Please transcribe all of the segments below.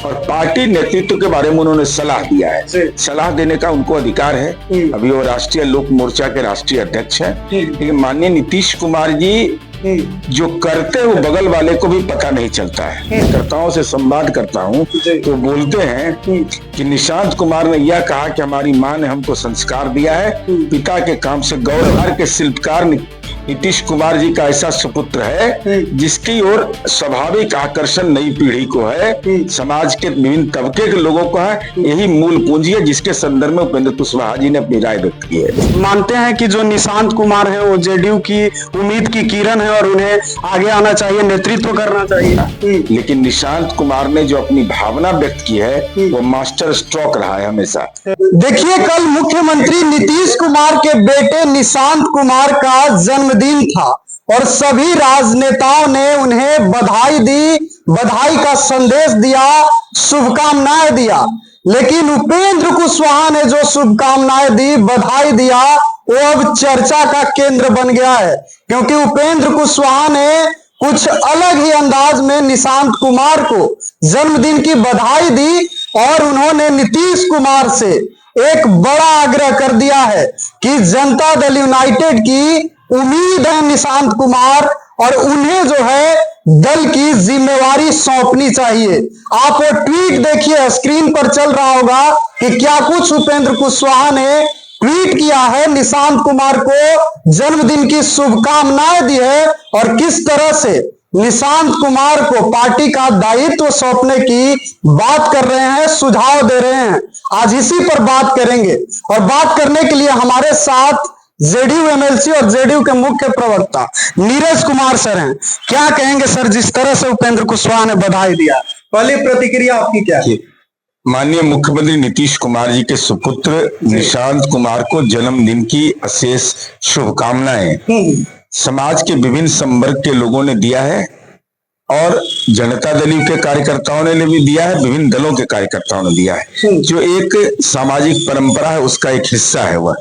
और पार्टी नेतृत्व के बारे में उन्होंने सलाह दिया है। सलाह देने का उनको अधिकार है। अभी वो राष्ट्रीय लोक मोर्चा के राष्ट्रीय अध्यक्ष हैं, लेकिन माननीय नीतीश कुमार जी जो करते हैं वो बगल वाले को भी पता नहीं चलता है। कर्ताओं से संवाद करता हूँ तो बोलते हैं कि निशांत कुमार ने यह कहा कि हमारी माँ ने हमको संस्कार दिया है, पिता के काम से गौरव के शिल्पकार नीतीश कुमार जी का ऐसा सुपुत्र है जिसकी ओर स्वाभाविक आकर्षण नई पीढ़ी को है, समाज के विभिन्न तबके के लोगों को है। यही मूल पूंजी है जिसके संदर्भ में उपेंद्र कुशवाहा जी ने अपनी राय व्यक्त की है। मानते हैं कि जो निशांत कुमार है वो जेडीयू की उम्मीद की किरण है और उन्हें आगे आना चाहिए, नेतृत्व करना चाहिए। लेकिन निशांत कुमार ने जो अपनी भावना व्यक्त की है वो मास्टर स्ट्रोक रहा है हमेशा। देखिए, कल मुख्यमंत्री नीतीश कुमार के बेटे निशांत कुमार का जन्मदिन था और सभी राजनेताओं ने उन्हें बधाई दी, बधाई का संदेश दिया, शुभकामनाएं दिया। लेकिन उपेंद्र कुशवाहा ने जो शुभकामनाएं दी, बधाई दिया, वो अब चर्चा का केंद्र बन गया है, क्योंकि उपेंद्र कुशवाहा ने कुछ अलग ही अंदाज में निशांत कुमार को जन्मदिन की बधाई दी और उन्होंने नीतीश कुमार से एक बड़ा आग्रह कर दिया है कि जनता दल यूनाइटेड की उम्मीद है निशांत कुमार और उन्हें जो है दल की जिम्मेवारी सौंपनी चाहिए। आप वो ट्वीट देखिए, स्क्रीन पर चल रहा होगा कि क्या कुछ उपेंद्र कुशवाहा ने ट्वीट किया है, निशांत कुमार को जन्मदिन की शुभकामनाएं दी है और किस तरह से निशांत कुमार को पार्टी का दायित्व सौंपने की बात कर रहे हैं, सुझाव दे रहे हैं। आज इसी पर बात करेंगे और बात करने के लिए हमारे साथ जेडीयू एमएलसी और जेडीयू के मुख्य प्रवक्ता नीरज कुमार सर हैं। क्या कहेंगे सर, जिस तरह से उपेंद्र कुशवाहा ने बधाई दिया, पहली प्रतिक्रिया आपकी क्या है? माननीय मुख्यमंत्री नीतीश कुमार जी के सुपुत्र निशांत कुमार को जन्मदिन की अशेष शुभकामनाएं समाज के विभिन्न संवर्ग के लोगों ने दिया है और जनता दल के कार्यकर्ताओं ने भी दिया है, विभिन्न दलों के कार्यकर्ताओं ने दिया है। जो एक सामाजिक परंपरा है उसका एक हिस्सा है वह।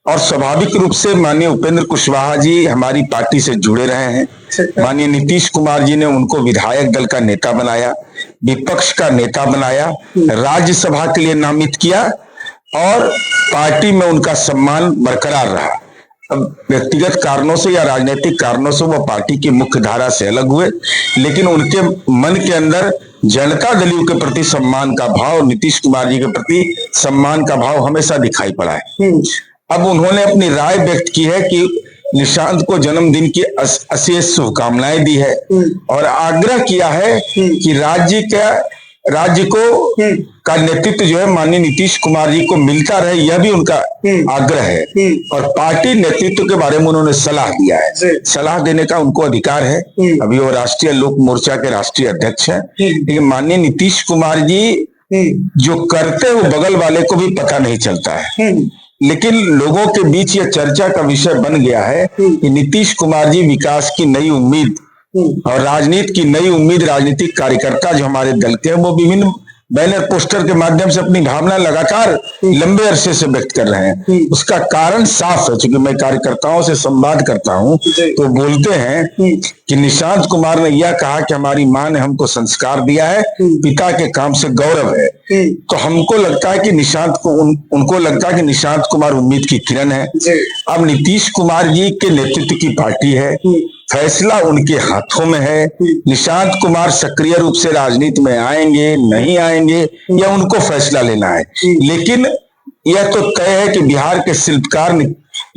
और स्वाभाविक रूप से माननीय उपेंद्र कुशवाहा जी हमारी पार्टी से जुड़े रहे हैं। माननीय नीतीश कुमार जी ने उनको विधायक दल का नेता बनाया, विपक्ष का नेता बनाया, राज्यसभा के लिए नामित किया और पार्टी में उनका सम्मान बरकरार रहा। अब व्यक्तिगत कारणों से या राजनीतिक कारणों से वो पार्टी की मुख्य धारा से अलग हुए, लेकिन उनके मन के अंदर जनता दल के प्रति सम्मान का भाव, नीतीश कुमार जी के प्रति सम्मान का भाव हमेशा दिखाई पड़ा है। अब उन्होंने अपनी राय व्यक्त की है कि निशांत को जन्मदिन की अशेष शुभकामनाएं दी है और आग्रह किया है कि राज्य को का नेतृत्व जो है माननीय नीतीश कुमार जी को मिलता रहे, यह भी उनका आग्रह है। और पार्टी नेतृत्व के बारे में उन्होंने सलाह दिया है। सलाह देने का उनको अधिकार है। अभी वो राष्ट्रीय लोक मोर्चा के राष्ट्रीय अध्यक्ष हैं, लेकिन माननीय नीतीश कुमार जी जो करते हैं वो बगल वाले को भी पता नहीं चलता है। लेकिन लोगों के बीच यह चर्चा का विषय बन गया है कि नीतीश कुमार जी विकास की नई उम्मीद और राजनीति की नई उम्मीद, राजनीतिक कार्यकर्ता जो हमारे दल के हैं वो विभिन्न बैनर पोस्टर के माध्यम से अपनी भावना लगातार लंबे अरसे से व्यक्त कर रहे हैं। उसका कारण साफ है, क्योंकि मैं कार्यकर्ताओं से संवाद करता हूं तो बोलते हैं कि निशांत कुमार ने यह कहा कि हमारी माँ ने हमको संस्कार दिया है, पिता के काम से गौरव है। तो हमको लगता है कि निशांत को उनको लगता है कि निशांत कुमार उम्मीद की किरण है। अब नीतीश कुमार जी के नेतृत्व की पार्टी है, फैसला उनके हाथों में है। निशांत कुमार सक्रिय रूप से राजनीति में आएंगे नहीं आएंगे यह उनको फैसला लेना है, लेकिन यह तो तय है कि बिहार के शिल्पकार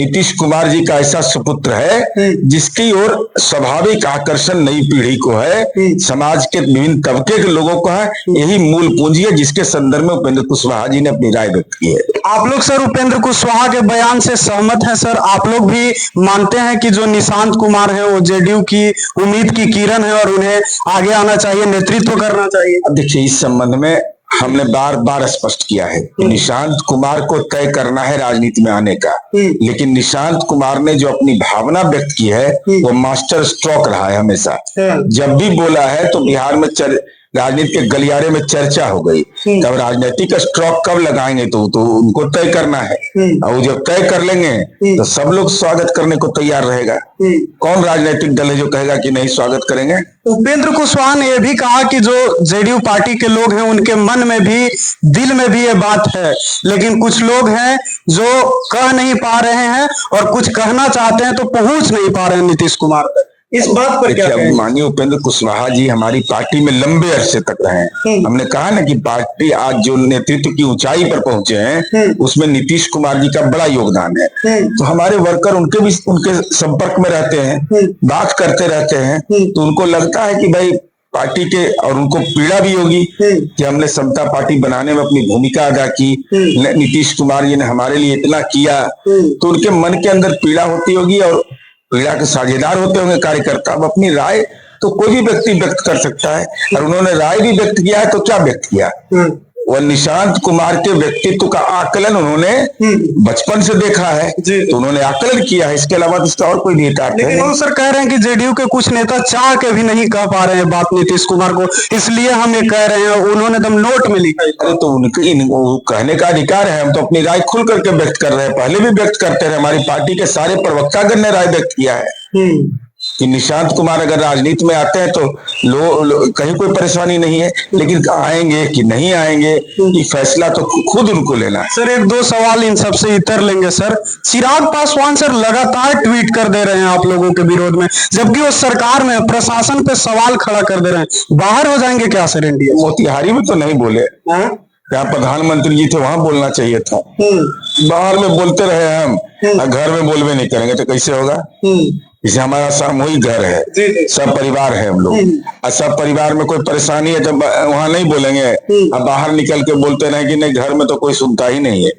नीतीश कुमार जी का ऐसा सुपुत्र है जिसकी ओर स्वाभाविक आकर्षण नई पीढ़ी को है, समाज के विभिन्न तबके के लोगों को है। यही मूल पूंजी है जिसके संदर्भ में उपेंद्र कुशवाहा जी ने अपनी राय व्यक्त की है। आप लोग सर उपेंद्र कुशवाहा के बयान से सहमत हैं सर? आप लोग भी मानते हैं कि जो निशांत कुमार है वो जेडीयू की उम्मीद की किरण है और उन्हें आगे आना चाहिए, नेतृत्व करना चाहिए? अब देखिए, इस संबंध में हमने बार बार स्पष्ट किया है कि निशांत कुमार को तय करना है राजनीति में आने का, लेकिन निशांत कुमार ने जो अपनी भावना व्यक्त की है वो मास्टर स्ट्रोक रहा है हमेशा। जब भी बोला है तो बिहार में राजनीति के गलियारे में चर्चा हो गई। तब राजनीतिक स्ट्रोक कब लगाएंगे तो उनको तय करना है, और जब तय कर लेंगे तो सब लोग स्वागत करने को तैयार रहेगा। कौन राजनीतिक दल है जो कहेगा कि नहीं स्वागत करेंगे? उपेंद्र कुशवाहा ने यह भी कहा कि जो जेडीयू पार्टी के लोग हैं उनके मन में भी, दिल में भी ये बात है, लेकिन कुछ लोग हैं जो कह नहीं पा रहे हैं और कुछ कहना चाहते हैं तो पहुंच नहीं पा रहे हैं नीतीश कुमार तक। इस बात पर क्या कहेंगे? माननीय उपेंद्र कुशवाहा जी हमारी पार्टी में लंबे अरसे तक रहे हैं। हमने कहा ना कि पार्टी आज जो नेतृत्व की ऊंचाई पर पहुंचे हैं उसमें नीतीश कुमार जी का बड़ा योगदान है। तो हमारे वर्कर उनके संपर्क में रहते हैं, बात करते रहते हैं, तो उनको लगता है कि भाई पार्टी के, और उनको पीड़ा भी होगी कि हमने समता पार्टी बनाने में अपनी भूमिका अदा की, नीतीश कुमार जी ने हमारे लिए इतना किया, तो उनके मन के अंदर पीड़ा होती होगी और पीड़ा के साझेदार होते होंगे कार्यकर्ता। अब अपनी राय तो कोई भी व्यक्ति व्यक्त कर सकता है, और उन्होंने राय भी व्यक्त किया है तो क्या व्यक्त किया? वह निशांत कुमार के व्यक्तित्व का आकलन उन्होंने बचपन से देखा है, तो उन्होंने आकलन किया है, इसके अलावा इसका और कोई नेता है। लेकिन वो सर कह रहे हैं कि जेडीयू के कुछ नेता चाह के भी नहीं कह पा रहे हैं बात नीतीश कुमार को, इसलिए हम ये कह रहे हैं, उन्होंने तो नोट में लिखा है। अरे तो उनके कहने का अधिकार है, हम तो अपनी राय खुल करके व्यक्त कर रहे हैं, पहले भी व्यक्त करते रहे। हमारी पार्टी के सारे प्रवक्तागण ने राय व्यक्त किया है कि निशांत कुमार अगर राजनीति में आते हैं तो कहीं कोई परेशानी नहीं है, लेकिन आएंगे कि नहीं आएंगे ये फैसला तो खुद उनको लेना है। सर एक दो सवाल इन सबसे इतर लेंगे सर। चिराग पासवान सर लगातार ट्वीट कर दे रहे हैं आप लोगों के विरोध में, जबकि वो सरकार में, प्रशासन पे सवाल खड़ा कर दे रहे हैं। बाहर हो जाएंगे क्या सर इंडिया? मोतिहारी में तो नहीं बोले, जहाँ प्रधानमंत्री जी थे वहां बोलना चाहिए था। बाहर में बोलते रहे हम, घर में बोलवे नहीं करेंगे तो कैसे होगा? इसे हमारा सामूहिक घर है, सब परिवार है हम लोग, और सब परिवार में कोई परेशानी है तो वहां नहीं बोलेंगे, अब बाहर निकल के बोलते रहे कि नहीं घर में तो कोई सुनता ही नहीं है।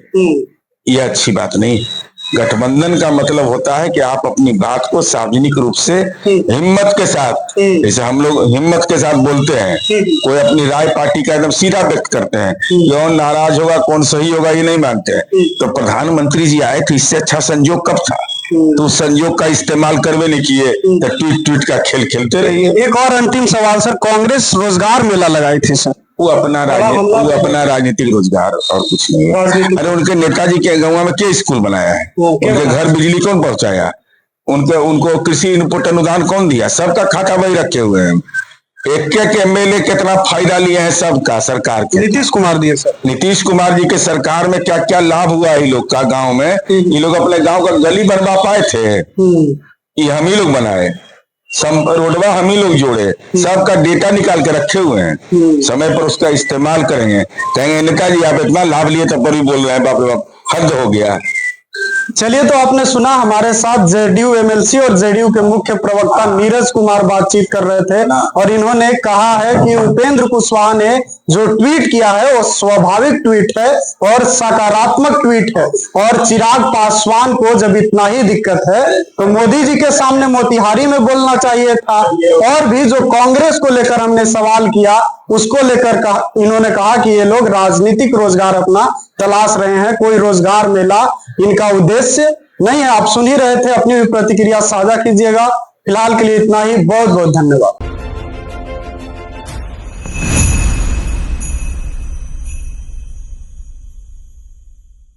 ये अच्छी बात नहीं। गठबंधन का मतलब होता है कि आप अपनी बात को सार्वजनिक रूप से हिम्मत के साथ, जैसे हम लोग हिम्मत के साथ बोलते हैं, कोई अपनी राय पार्टी का एकदम सीधा व्यक्त करते हैं, कौन नाराज होगा कौन सही होगा ये नहीं मानते हैं। तो प्रधानमंत्री जी आए तो इससे अच्छा संजोग कब था? तो उस संजोग का इस्तेमाल करवे नहीं किए, तो ट्वीट का खेल खेलते रहिए। एक और अंतिम सवाल सर, कांग्रेस रोजगार मेला लगाई थी सर, वो अपना राजनीतिक रोजगार और कुछ नहीं है। अरे उनके नेताजी के गाँव में क्या स्कूल बनाया है? उनके घर बिजली कौन पहुंचाया? उनको कृषि इनपुट अनुदान कौन दिया? सबका खाता वही रखे हुए हैं। एक एमएलए कितना फायदा लिए हैं सबका सरकार के? नीतीश कुमार दिए सर। नीतीश कुमार जी के सरकार में क्या क्या लाभ हुआ है लोग का? गांव में ये लोग अपने गांव का गली बनवा पाए थे? ये हम ही लोग बनाए, रोडवा हम ही लोग जोड़े, सबका डेटा निकाल के रखे हुए हैं, समय पर उसका इस्तेमाल करेंगे। कहेंगे नेताजी आप इतना लाभ लिए तब पर भी बोल रहे हैं, बाप रे बाप हद हो गया। चलिए, तो आपने सुना हमारे साथ जेडीयू एमएलसी और जेडीयू के मुख्य प्रवक्ता नीरज कुमार बातचीत कर रहे थे, और इन्होंने कहा है कि उपेंद्र कुशवाहा ने जो ट्वीट किया है वो स्वाभाविक ट्वीट है और सकारात्मक ट्वीट है, और चिराग पासवान को जब इतना ही दिक्कत है तो मोदी जी के सामने मोतिहारी में बोलना चाहिए था। और भी जो कांग्रेस को लेकर हमने सवाल किया उसको लेकर इन्होंने कहा कि ये लोग राजनीतिक रोजगार अपना तलाश रहे हैं, कोई रोजगार मेला इनका उद्देश्य नहीं है। आप सुन ही रहे थे, अपनी भी प्रतिक्रिया साझा कीजिएगा। फिलहाल के लिए इतना ही, बहुत बहुत धन्यवाद।